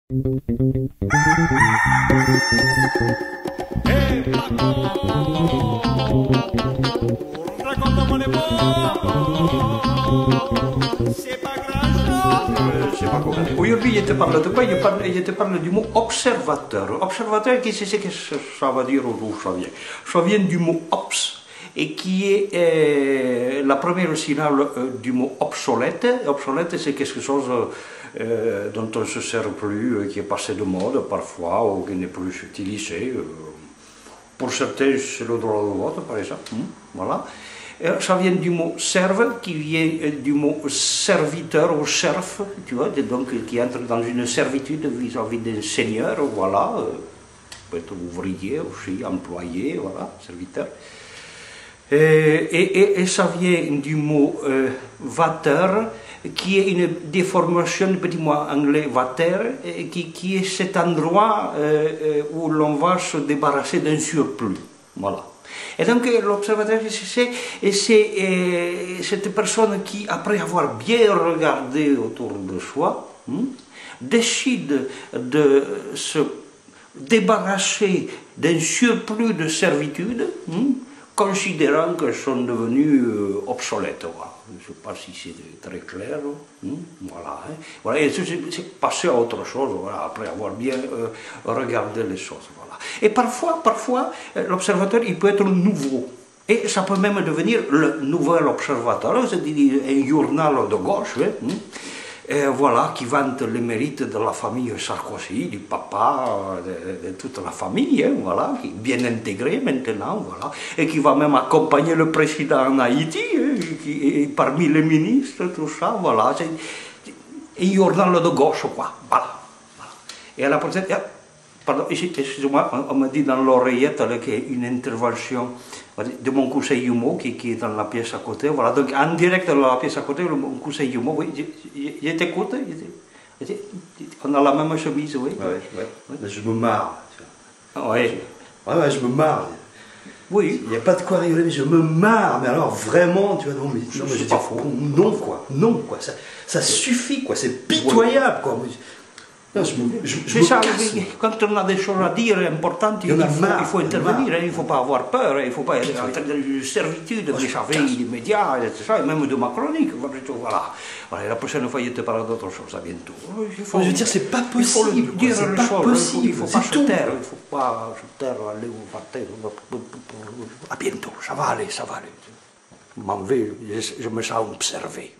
Aujourd'hui, je te parle de quoi? Je te parle du mot observateur. Observateur, qu'est-ce que ça va dire ou d'où ça vient? Ça vient du mot obs, et qui est la première syllabe du mot obsolète. Obsolète, c'est quelque chose dont on ne se sert plus, qui est passé de mode parfois, ou qui n'est plus utilisé. Pour certains, c'est le droit de vote, par exemple. Voilà. Ça vient du mot serve, qui vient du mot serviteur ou serf, tu vois, donc qui entre dans une servitude vis-à-vis d'un seigneur, voilà, peut être ouvrier aussi, employé, voilà, serviteur. Et ça vient du mot vater, qui est une déformation du petit mot anglais vater, qui est cet endroit où l'on va se débarrasser d'un surplus, voilà. Et donc l'observateur, c'est cette personne qui, après avoir bien regardé autour de soi, décide de se débarrasser d'un surplus de servitude, considérant qu'elles sont devenues obsolètes. Voilà. Je ne sais pas si c'est très clair. Voilà, voilà. Et c'est passé à autre chose, voilà, après avoir bien regardé les choses. Voilà. Et parfois l'observateur, il peut être nouveau. Et ça peut même devenir le nouvel observateur, c'est-à-dire un journal de gauche, voilà, qui vante les mérites de la famille Sarkozy, du papa, de toute la famille, voilà, qui est bien intégré maintenant, voilà, et qui va même accompagner le président en Haïti, qui, parmi les ministres, tout ça, voilà, c'est un journal de gauche, quoi, voilà. Et à la prochaine, pardon, excusez-moi, on me dit dans l'oreillette qu'il y a une intervention de mon conseil humour qui est dans la pièce à côté. Voilà, donc en direct dans la pièce à côté, mon conseil humour, oui, je t'écoute. On a la même chemise, oui. Ouais. Je me marre. Oui. Ouais, je me marre. Oui. Il n'y a pas de quoi rigoler, mais je me marre. Mais alors vraiment, tu vois, non, mais je dis non, quoi. Non, quoi. Ça suffit, quoi. C'est pitoyable, quoi. Non, c'est ça, quand on a des choses à dire importantes, il faut intervenir, il ne faut pas avoir peur, il ne faut pas être en train de servitude des médias, et même de ma chronique. Voilà. Voilà, la prochaine fois, je te parle d'autre chose, à bientôt. Je veux dire, c'est pas possible. Il faut dire c'est les pas choses, possible. il ne faut pas se taire, il ne faut pas se taire, aller ou partir. À bientôt, ça va aller, ça va aller. Je m'en vais, je me sens observé.